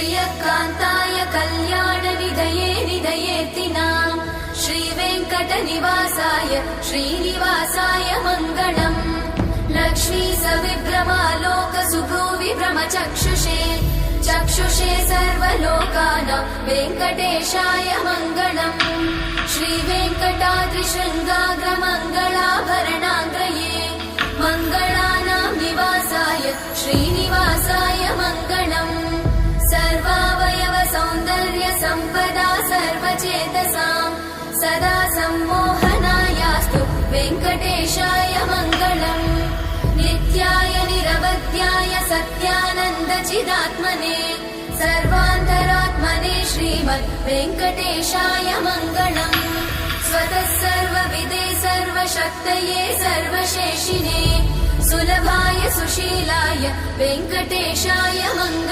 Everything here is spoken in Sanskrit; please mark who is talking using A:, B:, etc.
A: श्रियकान्ताय कल्याणनिधये निधयेतिनाम् श्रीवेङ्कटनिवासाय श्रीनिवासाय मङ्गलम् लक्ष्मी सविभ्रमालोकसुभ्रूविभ्रमचक्षुषे चक्षुषे सर्वलोकानां वेङ्कटेशाय मङ्गलम् श्रीवेङ्कटाद्रिशृङ्गाग्रमङ्गलाभरणाङ्गये मङ्गलानां निवासाय श्रीनिवासाय मङ्गलम् सर्वावयव सौन्दर्य सम्पदा सर्वचेतसां सदा सम्मोहनायास्तु वेङ्कटेशाय मङ्गलम् नित्याय निरवध्याय सत्यानन्दचिदात्मने सर्वान्तरात्मने श्रीमद् वेङ्कटेशाय मङ्गलम् स्वतः सर्वविदे सर्वशक्तये सर्वशेषिने सुलभाय सुशीलाय वेङ्कटेशाय मङ्गलम्।